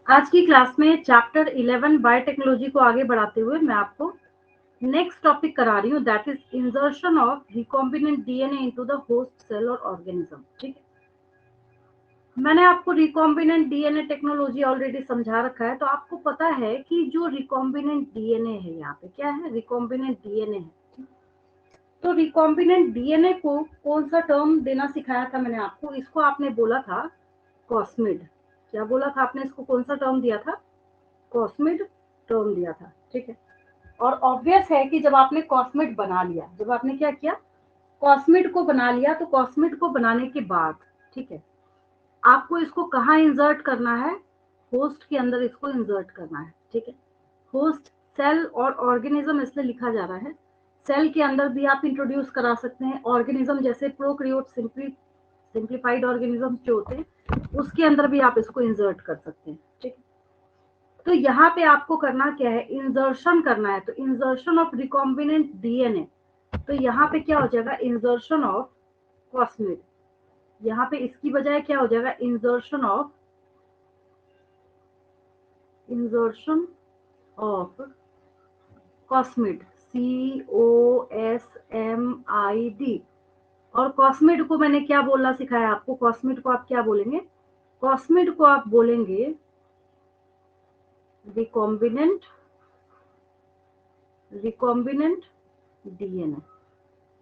आज की क्लास में चैप्टर 11 बायोटेक्नोलॉजी को आगे बढ़ाते हुए मैं आपको नेक्स्ट टॉपिक करा रही हूँ, that is insertion of recombinant DNA into the host cell और ऑर्गेनिज्म। ठीक है, मैंने आपको रिकॉम्बिनेंट डीएनए टेक्नोलॉजी ऑलरेडी समझा रखा है, तो आपको पता है कि जो रिकॉम्बिनेंट डीएनए है, यहाँ पे क्या है, रिकॉम्बिनेंट डीएनए है। तो रिकॉम्बिनेंट डीएनए को कौन सा टर्म देना सिखाया था मैंने आपको, इसको आपने बोला था कॉस्मिड। क्या बोला था आपने, इसको कौन सा टर्म दिया था, कॉस्मिड टर्म दिया था। ठीक है, और ऑब्वियस है कि जब आपने कॉस्मिड बना लिया, जब आपने क्या किया, कॉस्मिड को बना लिया, तो कॉस्मिड को बनाने के बाद, ठीक है, आपको इसको कहाँ इंसर्ट करना है, होस्ट के अंदर इसको इंसर्ट करना है। ठीक है, होस्ट सेल और ऑर्गेनिज्म इसलिए लिखा जा रहा है, सेल के अंदर भी आप इंट्रोड्यूस करा सकते हैं, ऑर्गेनिज्म जैसे प्रोकैरियोट सिंप्लीफाइड ऑर्गेनिज्म जो होते हैं उसके अंदर भी आप इसको इंसर्ट कर सकते हैं। ठीक है, तो यहाँ पे आपको करना क्या है, इंसर्शन करना है। तो इंसर्शन ऑफ रिकॉम्बिनेंट डीएनए, तो यहाँ पे क्या हो जाएगा, इंसर्शन ऑफ कॉस्मिड। यहाँ पे इसकी बजाय क्या हो जाएगा, इंसर्शन ऑफ कॉस्मिड, COSMID। और कॉस्मिड को मैंने क्या बोलना सिखाया आपको, कॉस्मिड को आप क्या बोलेंगे, कॉस्मिड को आप बोलेंगे रिकॉम्बिनेंट डीएनए।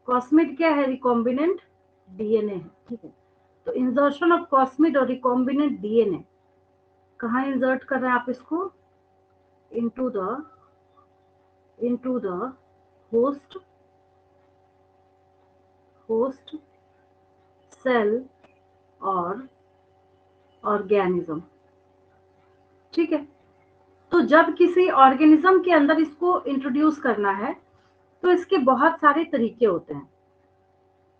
कॉस्मिड क्या है, रिकॉम्बिनेंट डीएनए है। ठीक है, तो इंसर्शन ऑफ कॉस्मिड और रिकॉम्बिनेंट डीएनए, कहाँ इंसर्ट कर रहे हैं आप इसको, इनटू द होस्ट सेल और ऑर्गेनिज्म। ठीक है, तो जब किसी ऑर्गेनिज्म के अंदर इसको इंट्रोड्यूस करना है तो इसके बहुत सारे तरीके होते हैं।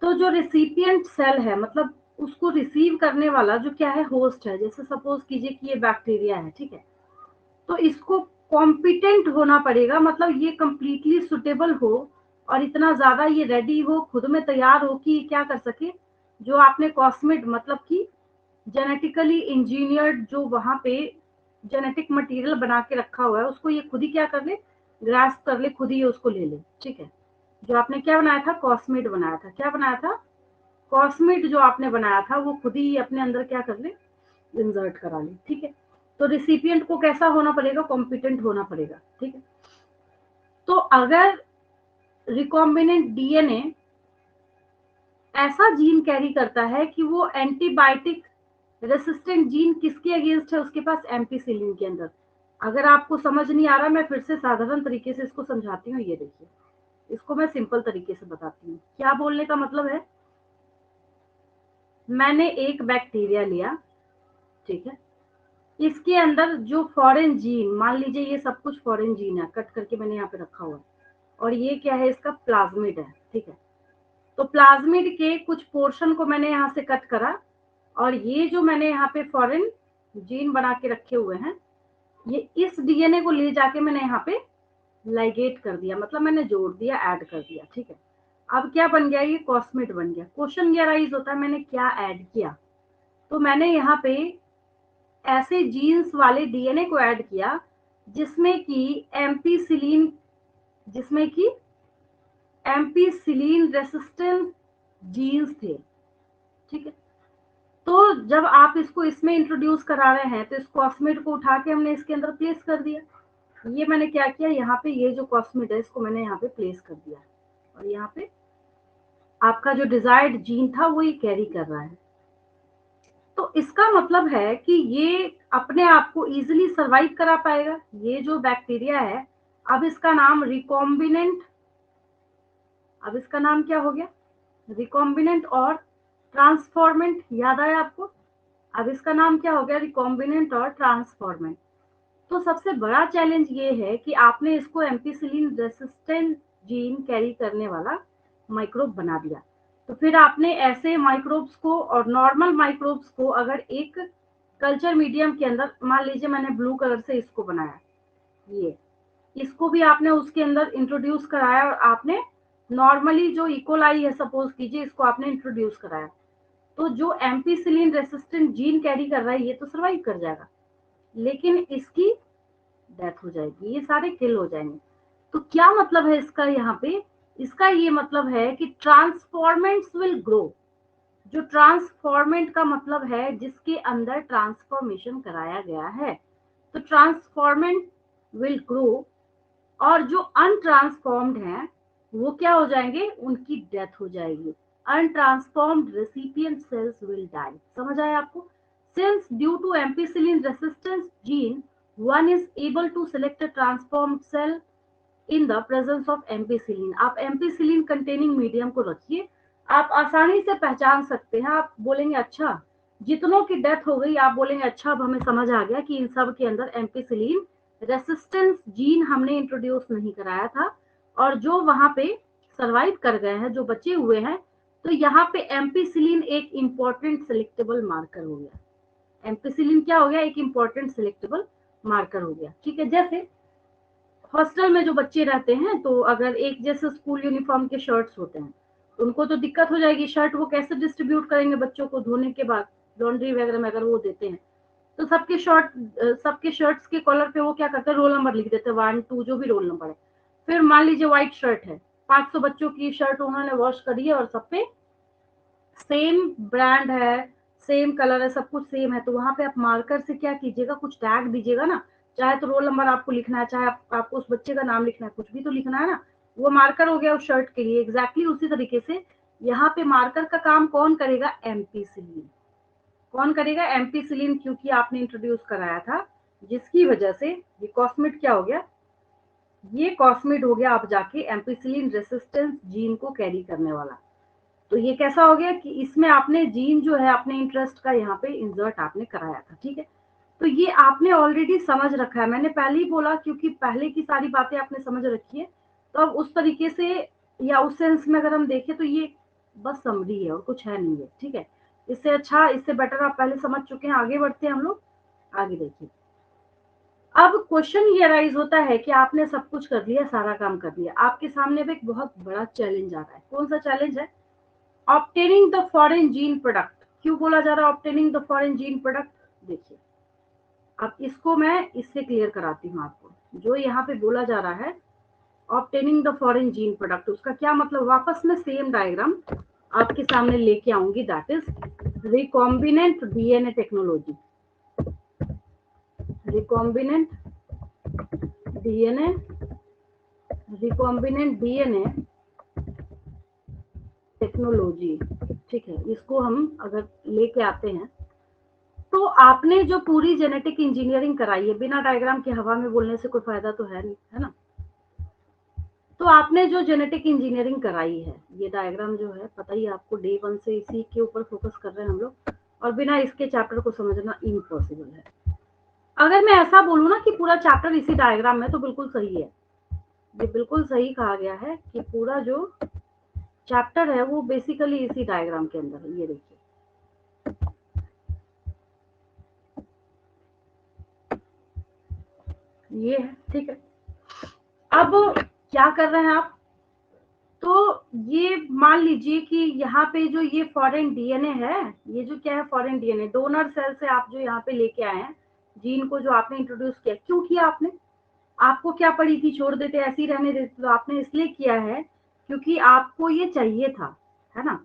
तो जो रिसिपिएंट सेल है, मतलब उसको रिसीव करने वाला जो क्या है, होस्ट है, जैसे सपोज कीजिए कि ये बैक्टीरिया है। ठीक है, तो इसको कॉम्पिटेंट होना पड़ेगा, मतलब ये कंप्लीटली सुटेबल हो और इतना ज्यादा ये रेडी हो, खुद में तैयार हो कि क्या कर सके, जो आपने कॉस्मिड मतलब कि जेनेटिकली इंजीनियर्ड जो वहां पे जेनेटिक मटेरियल बना के रखा हुआ है, उसको ये खुद ही क्या कर ले, ग्रास्प कर ले, खुद ही उसको ले ले। ठीक है, जो आपने क्या बनाया था, कॉस्मिड बनाया था, क्या बनाया था, कॉस्मिड जो आपने बनाया था वो खुद ही अपने अंदर क्या कर ले, इंसर्ट करा ले। ठीक है, तो रिसिपिएंट को कैसा होना पड़ेगा, कॉम्पिटेंट होना पड़ेगा। ठीक है, तो अगर रिकॉम्बिनेंट डीएनए ऐसा जीन कैरी करता है कि वो एंटीबायोटिक रेसिस्टेंट जीन किसके अगेंस्ट है, उसके पास एम्पीसिलिन के अंदर। अगर आपको समझ नहीं आ रहा, मैं फिर से साधारण तरीके से इसको समझाती हूँ। ये देखिए, इसको मैं सिंपल तरीके से बताती हूँ। क्या बोलने का मतलब है, मैंने एक बैक्टीरिया लिया, ठीक है, इसके अंदर जो फॉरेन जीन, मान लीजिए ये सब कुछ फॉरेन जीन है, कट करके मैंने यहाँ पे रखा हुआ है, और ये क्या है, इसका प्लाज्मिड है। ठीक है, तो प्लाज्मिड के कुछ पोर्शन को मैंने यहाँ से कट करा, और ये जो मैंने यहाँ पे फॉरेन जीन बना के रखे हुए हैं, ये इस डीएनए को ले जाके मैंने यहाँ पे लाइगेट कर दिया, मतलब मैंने जोड़ दिया, ऐड कर दिया। ठीक है, अब क्या बन गया, ये कॉस्मिड बन गया। क्वेश्चन ये राइज होता है, मैंने क्या ऐड किया, तो मैंने यहाँ पे ऐसे जीन्स वाले डीएनए को ऐड किया जिसमें कि एम्पीसिलिन रेसिस्टेंट जीन्स थे। ठीक है, तो जब आप इसको इसमें इंट्रोड्यूस करा रहे हैं, तो इस कॉस्मिड को उठा के हमने इसके अंदर प्लेस कर दिया। ये मैंने क्या किया, यहाँ पे ये जो कॉस्मिड है इसको मैंने यहाँ पे प्लेस कर दिया, और यहाँ पे आपका जो डिजायर्ड जीन था वो ये कैरी कर रहा है। तो इसका मतलब है कि ये अपने आप को इजिली सर्वाइव करा पाएगा, ये जो बैक्टीरिया है। अब इसका नाम रिकॉम्बिनेंट, अब इसका नाम क्या हो गया, रिकॉम्बिनेंट और ट्रांसफॉर्मेंट, याद आया आपको। अब इसका नाम क्या हो गया, रिकॉम्बिनेंट और ट्रांसफॉर्मेंट। तो सबसे बड़ा चैलेंज ये है कि आपने इसको एम्पीसिलिन रेसिस्टेंट जीन कैरी करने वाला माइक्रोब बना दिया। तो फिर आपने ऐसे माइक्रोब्स को और नॉर्मल माइक्रोब्स को अगर एक कल्चर मीडियम के अंदर, मान लीजिए मैंने ब्लू कलर से इसको बनाया, ये इसको भी आपने उसके अंदर इंट्रोड्यूस कराया, और आपने नॉर्मली जो इकोलाई है सपोज कीजिए, इसको आपने इंट्रोड्यूस कराया, तो जो एम्पीसिलिन रेसिस्टेंट जीन कैरी कर रहा है ये तो सर्वाइव कर जाएगा, लेकिन इसकी डेथ हो जाएगी, ये सारे किल हो जाएंगे। तो क्या मतलब है इसका यहाँ पे? इसका ये मतलब है कि ट्रांसफॉर्मेंट्स विल ग्रो। जो ट्रांसफॉर्मेंट का मतलब है जिसके अंदर ट्रांसफॉर्मेशन कराया गया है, तो ट्रांसफॉर्मेंट विल ग्रो। और जो अनट्रांसफॉर्म्ड हैं वो क्या हो जाएंगे? उनकी डेथ हो जाएगी। Untransformed recipient cells will die. समझ आया आपको? Since due to ampicillin resistance gene, one is able to select a transformed cell in the presence of ampicillin. आप एम्पिसिलिन कंटेनिंग मीडियम को रखिए, आप आसानी से पहचान सकते हैं। आप बोलेंगे अच्छा, जितनों की डेथ हो गई, आप बोलेंगे अच्छा अब हमें समझ आ गया कि इन सब के अंदर एम्पिसिलिन रेसिस्टेंस जीन हमने इंट्रोड्यूस नहीं कराया था, और जो वहां पे सरवाइव कर गए हैं, जो बचे हुए हैं, तो यहाँ पे एम्पिसिलिन एक इंपॉर्टेंट सिलेक्टेबल मार्कर हो गया। एम्पिसिलिन क्या हो गया? एक इंपॉर्टेंट सिलेक्टेबल मार्कर हो गया। ठीक है, जैसे हॉस्टल में जो बच्चे रहते हैं, तो अगर एक जैसे स्कूल यूनिफॉर्म के शर्ट्स होते हैं, उनको तो दिक्कत हो जाएगी, शर्ट वो कैसे डिस्ट्रीब्यूट करेंगे बच्चों को धोने के बाद, लॉन्ड्री वगैरह में अगर वो देते हैं, तो सबके शर्ट्स के कॉलर पे वो क्या करते हैं? रोल नंबर लिख देते हैं, 1 2 जो भी रोल नंबर है। फिर मान लीजिए व्हाइट शर्ट है, 500 बच्चों की शर्ट उन्होंने वॉश करी है और सब पे सेम ब्रांड है, सेम कलर है, सब कुछ सेम है, तो वहां पे आप मार्कर से क्या कीजिएगा? कुछ टैग दीजिएगा ना। चाहे तो रोल नंबर आपको लिखना है, चाहे आपको उस बच्चे का नाम लिखना है, कुछ भी तो लिखना है ना। वो मार्कर हो गया उस शर्ट के लिए। एग्जैक्टली उसी तरीके से यहाँ पे मार्कर का काम कौन करेगा? एम्पिसिलिन। कौन करेगा? एम्पिसिलिन, क्योंकि आपने इंट्रोड्यूस कराया था, जिसकी वजह से ये कॉस्मिड क्या हो गया? ये कॉस्मिड हो गया अब जाके एम्पिसिलिन रेसिस्टेंस जीन को कैरी करने वाला। तो ये कैसा हो गया कि इसमें आपने जीन जो है अपने इंटरेस्ट का यहाँ पे इंसर्ट आपने कराया था। ठीक है, तो ये आपने ऑलरेडी समझ रखा है। मैंने पहले ही बोला, क्योंकि पहले की सारी बातें आपने समझ रखी है, तो अब उस तरीके से या उस सेंस में अगर हम देखें तो ये बस समरी है और कुछ है नहीं है। ठीक है, इससे अच्छा, इससे बेटर आप पहले समझ चुके हैं। आगे बढ़ते हैं हम लोग। आगे देखिए, अब क्वेश्चन ये अराइज होता है कि आपने सब कुछ कर लिया, सारा काम कर लिया, आपके सामने भी एक बहुत बड़ा चैलेंज आ रहा है। कौन सा चैलेंज है? Obtaining the foreign gene product. क्यों बोला जा रहा है obtaining the foreign gene product? देखिए, अब इसको मैं इससे क्लियर कराती हूँ आपको। जो यहाँ पे बोला जा रहा है obtaining the foreign gene product, उसका क्या मतलब? वापस में सेम डायग्राम आपके सामने लेके आऊंगी, that is recombinant DNA technology. Recombinant DNA, recombinant DNA technology. ठीक है, इसको हम अगर लेके आते हैं, तो आपने जो पूरी जेनेटिक इंजीनियरिंग कराई है, बिना डायग्राम के हवा में बोलने से कोई फायदा तो है नहीं, है ना। तो आपने जो जेनेटिक इंजीनियरिंग कराई है, ये डायग्राम जो है, पता ही आपको, डे 1 से इसी के ऊपर फोकस कर रहे हैं हम लोग, और बिना इसके चैप्टर को समझना इम्पॉसिबल है। अगर मैं ऐसा बोलूँ ना कि पूरा चैप्टर इसी डायग्राम में, तो बिल्कुल सही है। ये बिल्कुल सही कहा गया है कि पूरा जो चैप्टर है वो बेसिकली इसी डायग्राम के अंदर है। ये देखिए, ये है। ठीक है, अब क्या कर रहे हैं आप? तो ये मान लीजिए कि यहाँ पे जो ये फॉरेन डीएनए है, ये जो क्या है? फॉरेन डीएनए, डोनर सेल से आप जो यहाँ पे लेके आए हैं जीन को, जो आपने इंट्रोड्यूस किया। क्यों किया आपने? आपको क्या पड़ी थी? छोड़ देते, ऐसे ही रहने देते? तो आपने इसलिए किया है क्योंकि आपको ये चाहिए था, है ना।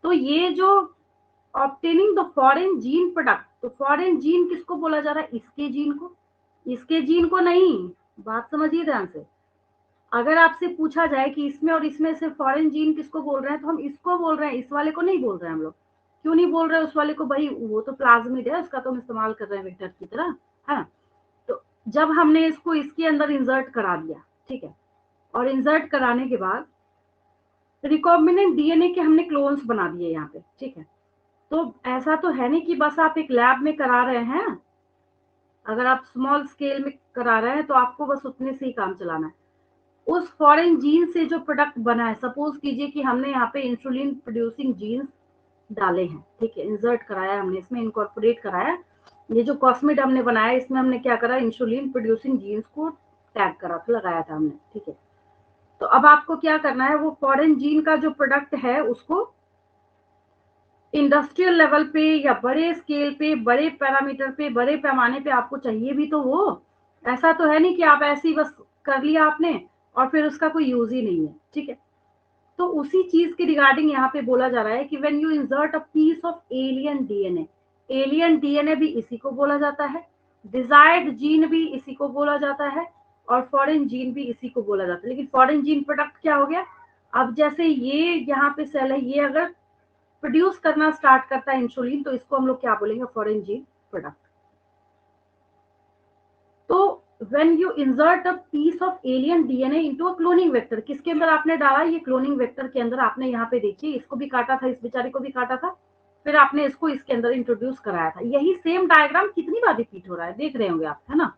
तो ये जो obtaining the foreign gene product, तो फॉरेन जीन किसको बोला जा रहा है? इसके जीन को, इसके जीन को नहीं। बात समझिए ध्यान से। अगर आपसे पूछा जाए कि इसमें और इसमें से फॉरेन जीन किसको बोल रहे हैं, तो हम इसको बोल रहे हैं, इस वाले को नहीं बोल रहे हैं हम लोग। क्यों नहीं बोल रहे हैं उस वाले को? भाई वो तो प्लाज्मिड है, उसका तो हम इस्तेमाल कर रहे हैं वेक्टर की तरह, है ना। तो जब हमने इसको इसके अंदर इंसर्ट करा दिया, ठीक है, और इंसर्ट कराने के बाद रिकॉम्बिनेंट डीएनए के हमने क्लोन्स बना दिए यहाँ पे। ठीक है, तो ऐसा तो है नहीं कि बस आप एक लैब में करा रहे हैं। अगर आप स्मॉल स्केल में करा रहे हैं तो आपको बस उतने से ही काम चलाना है। उस फॉरेन जीन से जो प्रोडक्ट बना है, सपोज कीजिए कि हमने यहाँ पे इंसुलिन प्रोड्यूसिंग जीन्स डाले हैं, ठीक है, इंसर्ट कराया हमने, इसमें इनकॉर्पोरेट कराया। ये जो कॉस्मिड हमने बनाया, इसमें हमने क्या करा? इंसुलिन प्रोड्यूसिंग जीन्स को टैग करा था, लगाया था हमने। ठीक है, तो अब आपको क्या करना है? वो फॉरेन जीन का जो प्रोडक्ट है उसको इंडस्ट्रियल लेवल पे या बड़े स्केल पे, बड़े पैरामीटर पे, बड़े पैमाने पे आपको चाहिए भी तो वो, ऐसा तो है नहीं कि आप ऐसे ही बस कर लिया आपने और फिर उसका कोई यूज ही नहीं है, ठीक है। तो उसी चीज के रिगार्डिंग यहाँ पे बोला जा रहा है कि when you insert a piece of alien DNA, alien DNA भी इसी को बोला जाता है, डिजायर्ड जीन भी इसी को बोला जाता है, और फॉरेन जीन भी इसी को बोला जाता है। लेकिन फॉरेन जीन प्रोडक्ट क्या हो गया, अब जैसे ये यहाँ पे सेल है, ये अगर प्रोड्यूस करना स्टार्ट करता है इंसुलिन, तो इसको हम लोग क्या बोलेंगे, फॉरेन जीन प्रोडक्ट। तो when you insert a piece of alien DNA into a cloning vector, किसके अंदर आपने डाला, ये क्लोनिंग वेक्टर के अंदर आपने यहाँ पे देखिए, इसको भी काटा था, इस बेचारे को भी काटा था, फिर आपने इसको इसके अंदर इंट्रोड्यूस कराया था। यही सेम डायग्राम कितनी बार रिपीट हो रहा है, देख रहे होंगे आप, है ना।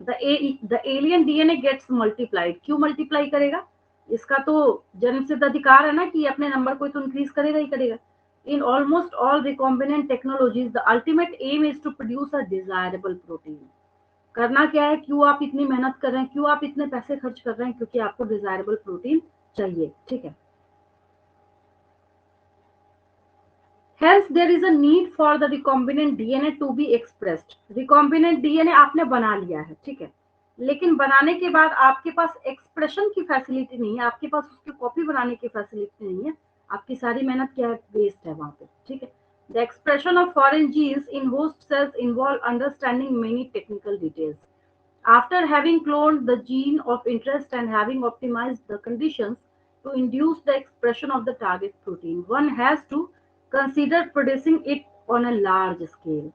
The alien DNA gets multiplied, क्यों मल्टीप्लाई करेगा, इसका तो जन्मसिद्ध अधिकार है ना कि अपने नंबर को तो इंक्रीज करेगा ही करेगा। In almost all recombinant technologies the ultimate aim is to produce a desirable protein. करना क्या है, क्यों आप इतनी मेहनत कर रहे हैं, क्यों आप इतने पैसे खर्च कर रहे हैं, क्योंकि आपको डिजायरेबल प्रोटीन चाहिए, ठीक है। Hence there is a need for the recombinant DNA to be expressed. recombinant DNA आपने बना लिया है, ठीक है, लेकिन बनाने के बाद आपके पास एक्सप्रेशन की फैसिलिटी नहीं है, आपके पास उसकी कॉपी बनाने की फैसिलिटी नहीं है, आपकी सारी मेहनत क्या है, वेस्ट है वहां पे, ठीक है। The expression of foreign genes in host cells involve understanding many technical details. After having cloned the gene of interest and having optimized the conditions to induce the expression of the target protein, one has to consider producing it on a large scale.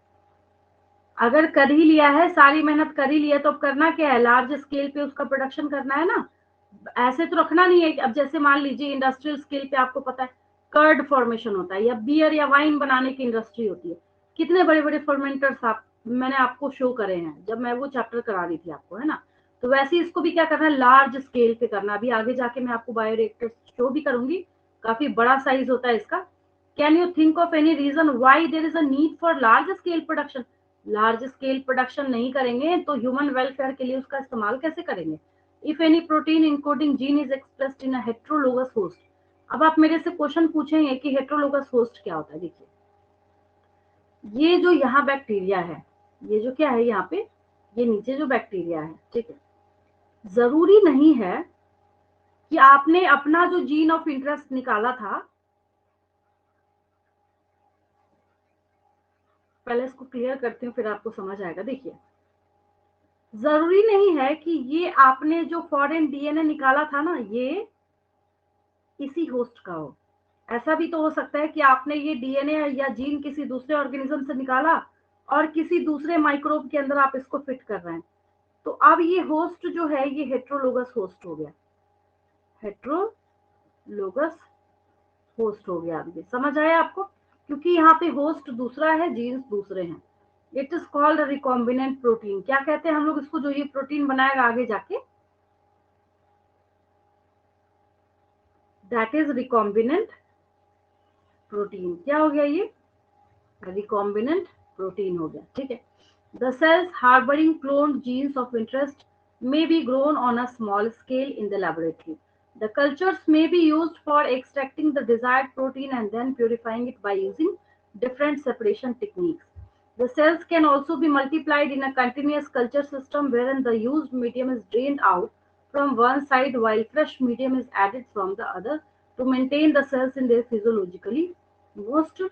अगर कर ही लिया है, सारी मेहनत कर ही लिया, तो अब करना क्या है, लार्ज स्केल पे उसका प्रोडक्शन करना है ना। ऐसे तो रखना नहीं है। अब जैसे मान लीजिए इंडस्ट्रियल स्केल पे आपको पता है कर्ड फॉर्मेशन होता है, या बियर या वाइन बनाने की इंडस्ट्री होती है, कितने बड़े बड़े फर्मेंटर्स आप, मैंने आपको शो करे हैं जब मैं वो चैप्टर करा रही थी आपको, है ना। तो वैसे इसको भी क्या करना है, लार्ज स्केल पे करना। अभी आगे जाके मैं आपको बायोरिएक्टर शो भी करूंगी, काफी बड़ा साइज होता है इसका। Can you think of any reason why there is a need for large scale production. Large scale production नहीं करेंगे तो ह्यूमन वेलफेयर के लिए उसका इस्तेमाल कैसे करेंगे। If any protein encoding gene is expressed in a heterologous host. अब आप मेरे से क्वेश्चन पूछेंगे कि हेट्रोलोगस होस्ट क्या होता है। देखिए, ये जो यहाँ बैक्टीरिया है, ये जो क्या है यहाँ पे, ये नीचे जो बैक्टीरिया है, ठीक है, जरूरी नहीं है कि आपने अपना जो जीन ऑफ इंटरेस्ट निकाला था, पहले इसको क्लियर करती हूँ फिर आपको समझ आएगा। देखिए, जरूरी नहीं है कि ये आपने जो फॉरेन डीएनए निकाला था ना, ये इसी होस्ट का हो। ऐसा भी तो हो सकता है कि आपने ये डीएनए या जीन किसी दूसरे ऑर्गेनिज्म से निकाला और किसी दूसरे माइक्रोब के अंदर आप इसको फिट कर रहे हैं। तो अब ये होस्ट जो है, ये हेट्रोलोगस होस्ट हो गया, हेट्रोलोगस होस्ट हो गया। अब ये समझ आया आपको, क्योंकि यहाँ पे होस्ट दूसरा है, जीन्स दूसरे हैं। It is called recombinant protein. क्या कहते हैं हम लोग इसको, जो ये प्रोटीन बनाएगा आगे जाके, दैट इज रिकॉम्बिनेंट प्रोटीन। क्या हो गया, ये रिकॉम्बिनेंट प्रोटीन हो गया, ठीक है। The cells harbouring cloned genes of interest may be grown on a small scale in the laboratory. The cultures may be used for extracting the desired protein and then purifying it by using different separation techniques. The cells can also be multiplied in a continuous culture system wherein the used medium is drained out from one side while fresh medium is added from the other to maintain the cells in their physiologically most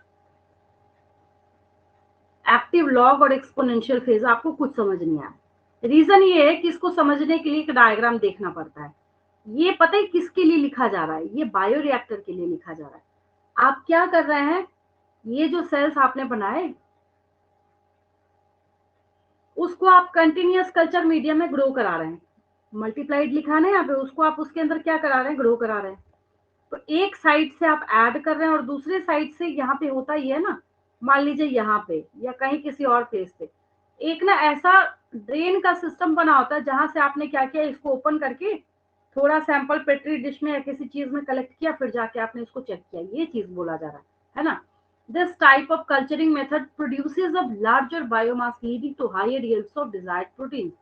active log और exponential phase. आपको कुछ समझ नहीं आया, reason ये है कि इसको समझने के लिए एक डायग्राम देखना पड़ता है। ये पता है किसके लिए लिखा जा रहा है, ये बायोरिएक्टर के लिए लिखा जा रहा है। आप क्या कर रहे हैं, ये जो सेल्स आपने बनाए उसको आप कंटिन्यूअस कल्चर मीडियम में ग्रो करा रहे हैं। मल्टीप्लाइड लिखा है ना यहाँ पे, उसको आप उसके अंदर क्या करा रहे हैं, ग्रो करा रहे हैं। तो एक साइड से आप ऐड कर रहे हैं और दूसरे साइड से यहाँ पे होता ही है ना, मान लीजिए यहाँ पे या कहीं किसी और प्लेस पे एक ना ऐसा ड्रेन का सिस्टम बना होता है, जहां से आपने क्या किया, इसको ओपन करके थोड़ा सैंपल पेट्री डिश में या किसी चीज में कलेक्ट किया, फिर जाके आपने इसको चेक किया, ये चीज बोला जा रहा है ना। This type of culturing method produces a larger biomass leading to higher yields of desired protein.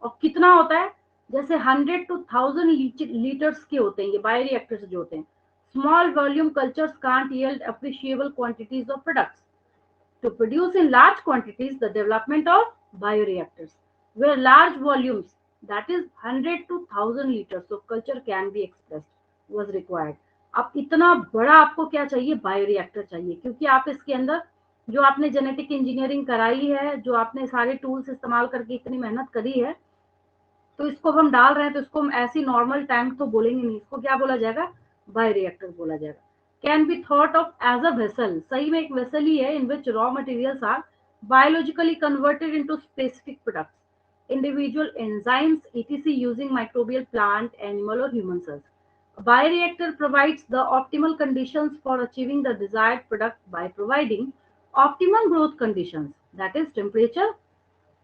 और कितना होता है, जैसे 100 to 1000 लीटर्स के होते हैं ये बायोरिएक्टर्स जो होते हैं। Small volume cultures can't yield appreciable quantities of products. To produce in large quantities, the development of bioreactors, where large volumes, that is 100 to 1000 liters of culture can be expressed, was required. अब इतना बड़ा आपको क्या चाहिए, bioreactor चाहिए, क्योंकि आप इसके अंदर जो आपने जेनेटिक इंजीनियरिंग कराई है, जो आपने सारे टूल्स इस्तेमाल करके इतनी मेहनत करी है, तो इसको हम डाल रहे हैं, तो इसको हम ऐसी नॉर्मल टैंक तो बोलेंगे नहीं, इसको क्या बोला जाएगा, बायोरिएक्टर बोला जाएगा. Can be thought of as a vessel, सही में एक वेसल ही है, in which raw materials are biologically converted into specific products, individual enzymes, etc., using microbial, plant, animal, or human cells. A bioreactor provides the optimal conditions for achieving the desired product by providing optimum growth conditions, that is temperature,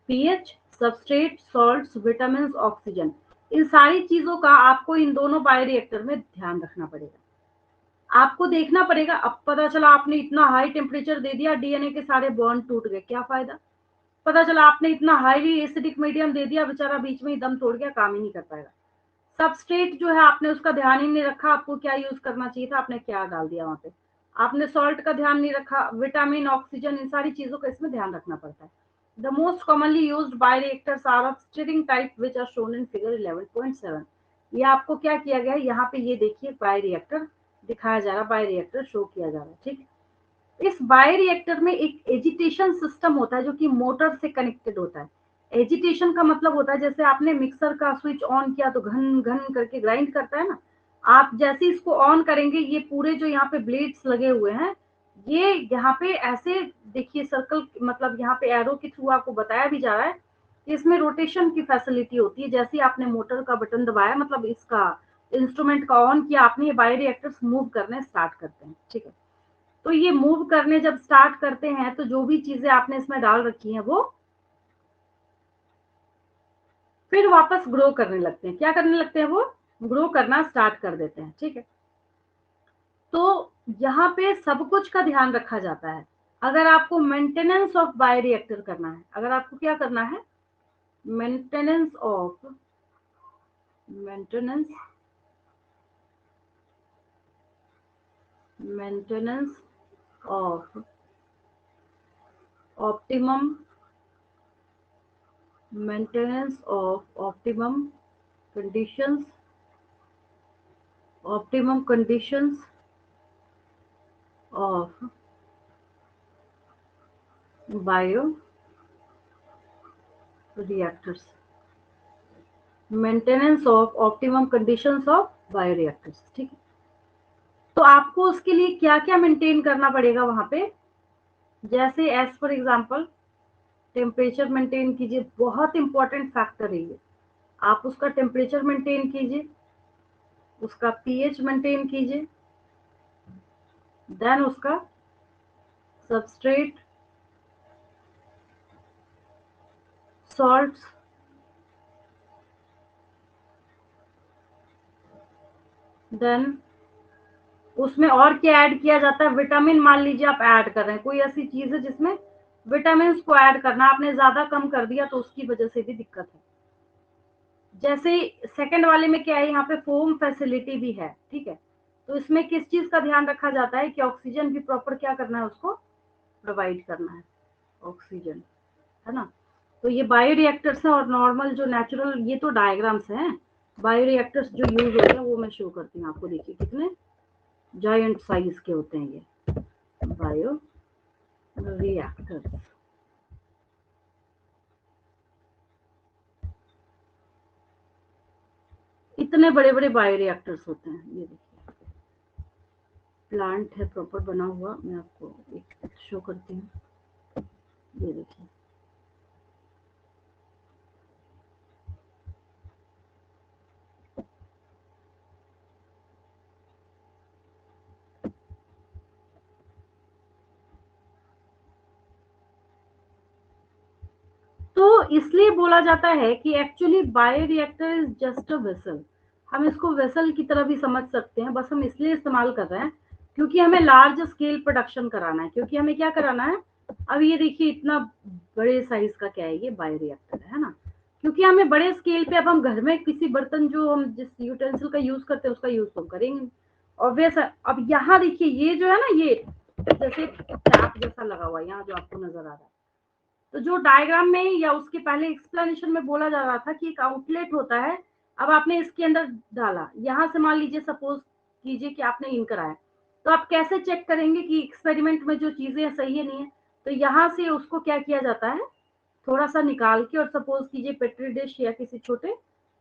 pH, substrate, salts, vitamin, oxygen, इन सारी चीजों का आपको इन दोनों bioreactor में ध्यान रखना पड़ेगा. आपको देखना पड़ेगा. अब पता चला आपने इतना हाई टेम्परेचर दे दिया, डीएनए के सारे बॉन्ड टूट गए, क्या फायदा. पता चला आपने इतना हाईली एसिडिक मीडियम दे दिया, बेचारा बीच में ही दम तोड़ गया, काम ही नहीं कर पाएगा. सबस्ट्रेट जो है आपने उसका ध्यान ही नहीं रखा, आपको क्या यूज करना चाहिए था, आपने क्या डाल दिया वहां पे. आपने सॉल्ट का ध्यान नहीं रखा, विटामिन, ऑक्सीजन, इन सारी चीजों का इसमें ध्यान रखना पड़ता है. The most commonly used bioreactors are of stirring type, which are shown in figure 11.7. ये आपको क्या किया गया है, यहाँ पे ये देखिए बायोरिएक्टर दिखाया जा रहा है, बायोरिएक्टर शो किया जा रहा है. ठीक है. इस बायोरिएक्टर में एक एजिटेशन सिस्टम होता है जो कि मोटर से कनेक्टेड होता है. एजिटेशन का मतलब होता है जैसे आपने मिक्सर का स्विच ऑन किया तो घन घन करके ग्राइंड करता है ना, आप जैसे इसको ऑन करेंगे, ये पूरे जो यहाँ पे ब्लेड्स लगे हुए हैं, ये यहाँ पे ऐसे देखिए सर्कल, मतलब यहाँ पे एरो के थ्रू आपको बताया भी जा रहा है कि इसमें रोटेशन की फैसिलिटी होती है. जैसे आपने मोटर का बटन दबाया, मतलब इसका इंस्ट्रूमेंट का ऑन किया आपने, ये बायोरिएक्टर्स मूव करने स्टार्ट करते हैं. ठीक है. तो ये मूव करने जब स्टार्ट करते हैं तो जो भी चीजें आपने इसमें डाल रखी हैं वो फिर वापस ग्रो करने लगते हैं. क्या करने लगते हैं, वो ग्रो करना स्टार्ट कर देते हैं. ठीक है. तो यहाँ पे सब कुछ का ध्यान रखा जाता है. अगर आपको मेंटेनेंस ऑफ बायोरिएक्टर करना है, अगर आपको क्या करना है, maintenance of optimum maintenance of optimum conditions of bioreactors, maintenance of optimum conditions of bioreactors. ठीक है. तो आपको उसके लिए क्या क्या मेंटेन करना पड़ेगा वहां पे, जैसे as for example temperature maintain कीजिए, बहुत इंपॉर्टेंट फैक्टर है ये. आप उसका टेम्परेचर मेंटेन कीजिए, उसका पीएच मेंटेन कीजिए, देन उसका सबस्ट्रेट, सॉल्ट्स, देन उसमें और क्या ऐड किया जाता है, विटामिन. मान लीजिए आप ऐड कर रहे हैं, कोई ऐसी चीज है जिसमें विटामिन को ऐड करना, आपने ज्यादा कम कर दिया तो उसकी वजह से भी दिक्कत है. जैसे सेकंड वाले में क्या है, यहाँ पे फोम फैसिलिटी भी है. ठीक है. तो इसमें किस चीज का ध्यान रखा जाता है कि ऑक्सीजन भी प्रॉपर क्या करना है, उसको प्रोवाइड करना है, ऑक्सीजन, है ना. तो ये बायोरिएक्टर्स हैं, और नॉर्मल जो नेचुरल, ये तो डायग्राम्स हैं. बायोरिएक्टर्स जो यूज होते हैं वो मैं शो करती हूँ आपको. देखिए कितने जायंट साइज के होते हैं ये बायो रिएक्टर्स. इतने बड़े बड़े बायोरिएक्टर्स होते हैं. ये देखिए प्लांट है प्रॉपर बना हुआ, मैं आपको एक शो करती हूँ. ये देखिए तो इसलिए बोला जाता है कि actually bioreactor is just a vessel. हम इसको वेसल की तरह भी समझ सकते हैं, बस हम इसलिए इस्तेमाल कर रहे हैं क्योंकि हमें लार्ज स्केल प्रोडक्शन कराना है. क्योंकि हमें क्या कराना है, अब ये देखिए इतना बड़े साइज का क्या है, ये बायोरिएक्टर है ना. क्योंकि हमें बड़े स्केल पे, अब हम घर में किसी बर्तन जो हम जिस यूटेंसिल का यूज करते हैं उसका यूज तो करेंगे, ऑब्वियस है। अब यहाँ देखिए ये जो है ना, ये जैसे टैप जैसा लगा हुआ है यहाँ जो आपको नजर आ रहा है, तो जो डायग्राम में या उसके पहले एक्सप्लेनेशन में बोला जा रहा था कि एक आउटलेट होता है, अब आपने इसके अंदर डाला, यहाँ से मान लीजिए सपोज कीजिए कि आपने इन कराया, तो आप कैसे चेक करेंगे कि एक्सपेरिमेंट में जो चीजें सही है नहीं है, तो यहाँ से उसको क्या किया जाता है, थोड़ा सा निकाल के, और सपोज कीजिए पेट्री डिश या किसी छोटे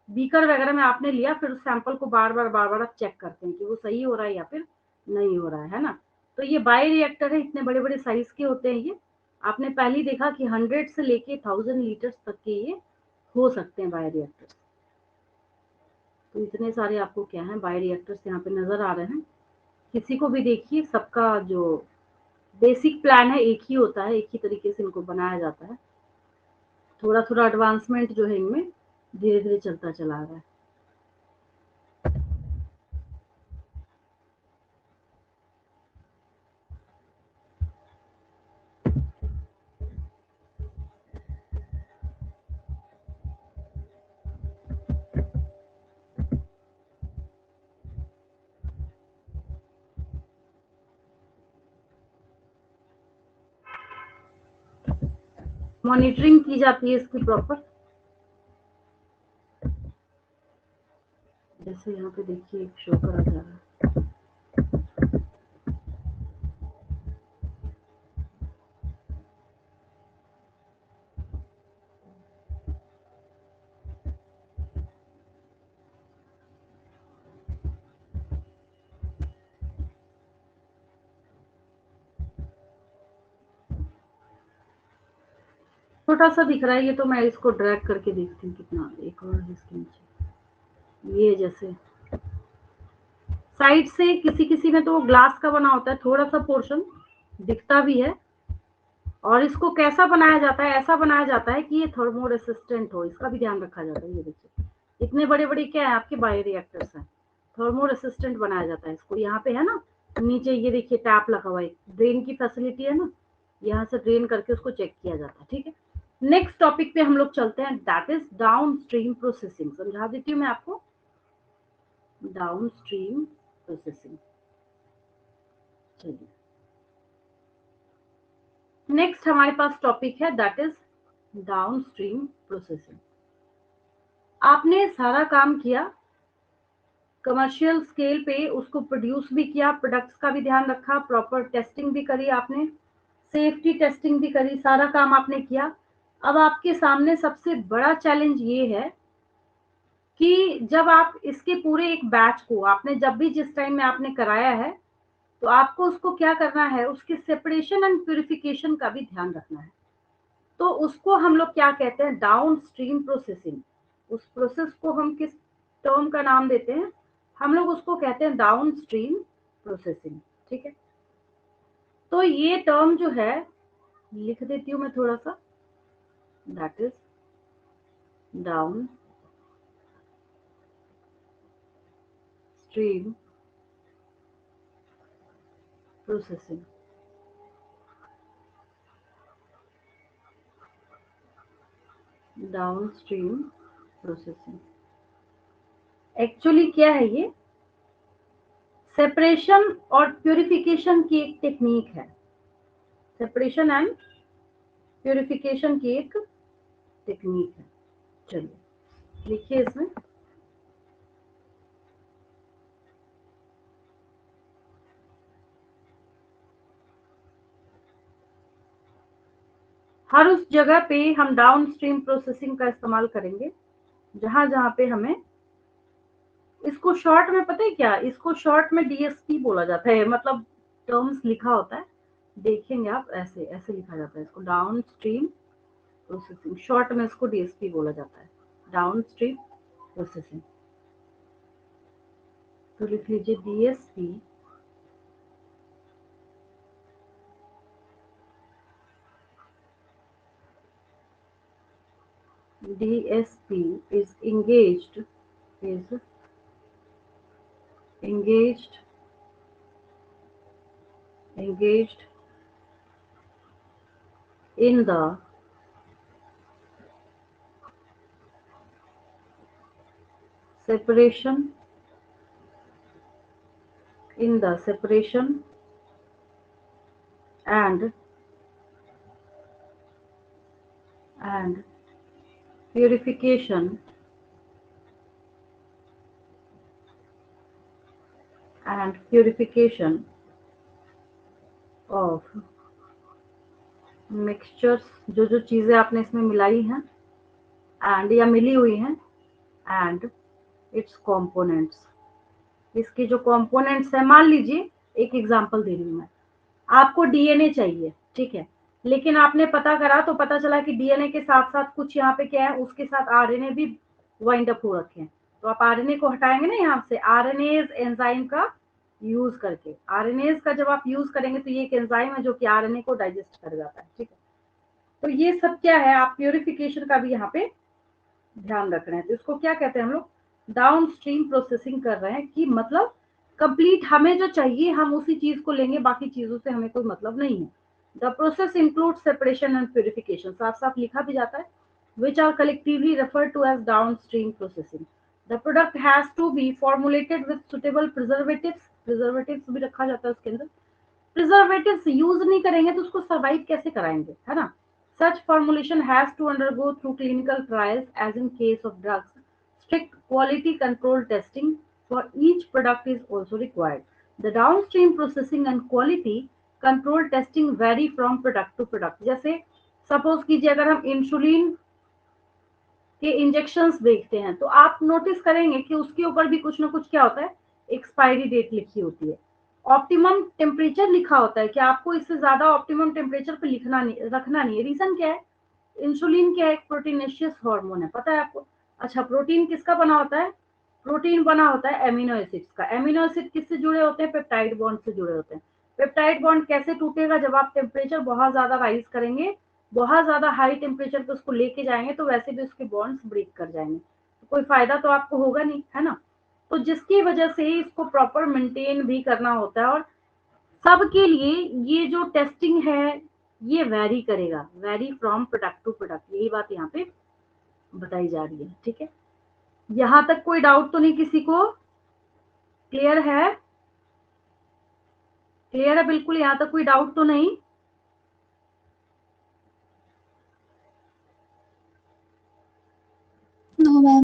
बीकर वगैरह में आपने लिया, फिर उस सैंपल को बार बार आप चेक करते हैं कि वो सही हो रहा है या फिर नहीं हो रहा है ना। तो ये बायो रिएक्टर है, इतने बड़े बड़े साइज के होते हैं ये। आपने पहले ही देखा कि 100 से लेके 1000 लीटर्स तक के ये हो सकते हैं बायो रिएक्टर्स। तो इतने सारे आपको क्या है बायो रिएक्टर्स यहाँ पे नजर आ रहे हैं। किसी को भी देखिए, सबका जो बेसिक प्लान है एक ही होता है, एक ही तरीके से इनको बनाया जाता है। थोड़ा थोड़ा एडवांसमेंट जो है इनमें धीरे धीरे चलता चला रहा है। मॉनिटरिंग की जाती है इसकी प्रॉपर। जैसे यहाँ पे देखिए एक शो करा जा रहा है। छोटा सा दिख रहा है ये, तो मैं इसको ड्रैग करके देखती हूँ कितना, एक और है इसके नीचे। ये जैसे साइड से किसी किसी में तो वो ग्लास का बना होता है, थोड़ा सा पोर्शन दिखता भी है। और इसको कैसा बनाया जाता है, ऐसा बनाया जाता है कि ये थर्मो रेसिस्टेंट हो, इसका भी ध्यान रखा जाता है। ये देखिए इतने बड़े बड़े क्या है आपके बायो रिएक्टर्स हैं, थर्मो रेसिस्टेंट बनाया जाता है इसको। यहाँ पे है ना नीचे, ये देखिए टैप लगा हुआ है, ड्रेन की फैसिलिटी है ना, यहाँ से ड्रेन करके उसको चेक किया जाता है। ठीक है, नेक्स्ट टॉपिक पे हम लोग चलते हैं, that is down stream processing. समझा देती हूँ मैं आपको, डाउन स्ट्रीम प्रोसेसिंग। चलिए नेक्स्ट हमारे पास टॉपिक है, that is down stream processing. आपने सारा काम किया कमर्शियल स्केल पे, उसको प्रोड्यूस भी किया, प्रोडक्ट्स का भी ध्यान रखा, प्रॉपर टेस्टिंग भी करी आपने, सेफ्टी टेस्टिंग भी करी, सारा काम आपने किया। अब आपके सामने सबसे बड़ा चैलेंज ये है कि जब आप इसके पूरे एक बैच को आपने जब भी जिस टाइम में आपने कराया है, तो आपको उसको क्या करना है, उसके सेपरेशन एंड प्यूरिफिकेशन का भी ध्यान रखना है। तो उसको हम लोग क्या कहते हैं, डाउन स्ट्रीम प्रोसेसिंग। उस प्रोसेस को हम किस टर्म का नाम देते हैं, हम लोग उसको कहते हैं डाउन स्ट्रीम प्रोसेसिंग। ठीक है, तो ये टर्म जो है लिख देती हूँ मैं थोड़ा सा, that is down stream processing. Down stream processing actually क्या है, ये सेपरेशन और प्यूरिफिकेशन की एक टेक्निक है। सेपरेशन एंड प्यूरिफिकेशन की एक टेक्निक है। चलिए लिखिए इसमें, हर उस जगह पे हम डाउन स्ट्रीम प्रोसेसिंग का इस्तेमाल करेंगे जहां जहां पे हमें, इसको शॉर्ट में पता है क्या, इसको शॉर्ट में डीएसपी बोला जाता है, मतलब टर्म्स लिखा होता है, देखेंगे आप, ऐसे ऐसे लिखा जाता है इसको, डाउन स्ट्रीम प्रोसेसिंग, शॉर्ट में इसको डीएसपी बोला जाता है, डाउन स्ट्रीम प्रोसेसिंग। तो लिख लीजिए DSP, DSP is is engaged engaged in the separation in the separation and purification of mixtures, जो जो चीजें आपने इसमें मिलाई हैं एंड या मिली हुई हैं, एंड इट्स कंपोनेंट्स, इसके जो कंपोनेंट्स हैं। मान लीजिए एक एग्जांपल दे रही हूँ मैं, आपको डीएनए चाहिए, ठीक है, लेकिन आपने पता करा तो पता चला कि डीएनए के साथ साथ कुछ यहाँ पे क्या है, उसके साथ आरएनए भी वाइंड अप हो रखे हैं। तो आप आरएनए को हटाएंगे ना यहाँ से, आरएनएज एंजाइम का यूज करके। आरएनएज का जब आप यूज करेंगे तो ये एक एंजाइम है जो कि आरएनए को डाइजेस्ट कर जाता है, ठीक है। तो ये सब क्या है, आप प्यूरिफिकेशन का भी यहाँ पे ध्यान रख रहे हैं। तो इसको क्या कहते हैं हम लोग, डाउन स्ट्रीम प्रोसेसिंग कर रहे हैं, कि मतलब कंप्लीट हमें जो चाहिए हम उसी चीज को लेंगे, बाकी चीजों से हमें कोई मतलब नहीं है। The process include separation and purification, साफ साफ लिखा भी जाता है, which are collectively referred to as downstream processing. The product has to be formulated with suitable preservatives, preservatives भी रखा जाता है उसके अंदर। प्रिजर्वेटिव्स यूज नहीं करेंगे तो उसको सर्वाइव कैसे कराएंगे, है ना। Such formulation has to undergo through clinical trials as in case of drugs. Strict quality control testing for each product is also required. The downstream processing and quality control testing vary from product to product. जैसे suppose कीजिए अगर हम insulin के injections देखते हैं तो आप notice करेंगे कि उसके ऊपर भी कुछ ना कुछ क्या होता है, एक्सपायरी डेट लिखी होती है, ऑप्टिमम टेम्परेचर लिखा होता है कि आपको इससे ज्यादा ऑप्टिमम टेम्परेचर पे लिखना नहीं, रखना नहीं है। रीजन क्या है, इंसुलिन क्या है, एक प्रोटीनेशियस हार्मोन है, पता है आपको। अच्छा, प्रोटीन किसका बना होता है, प्रोटीन बना होता है एमिनो एसिड्स का। एमिनो एसिड किससे जुड़े होते हैं, पेप्टाइड बॉन्ड से जुड़े होते हैं। पेप्टाइड बॉन्ड कैसे टूटेगा, जब आप टेम्परेचर बहुत ज्यादा राइज करेंगे, बहुत ज्यादा हाई टेम्परेचर पे उसको लेके जाएंगे तो वैसे भी उसके बॉन्ड्स ब्रेक कर जाएंगे, तो कोई फायदा तो आपको होगा नहीं, है ना। तो जिसकी वजह से इसको प्रॉपर मेंटेन भी करना होता है, और सबके लिए ये जो टेस्टिंग है ये वेरी करेगा, vary from product to product, यही बात यहाँ पे बताई जा रही है, ठीक है। यहाँ तक कोई डाउट तो नहीं किसी को, क्लियर है, क्लियर है बिल्कुल, यहाँ तक कोई डाउट तो नहीं।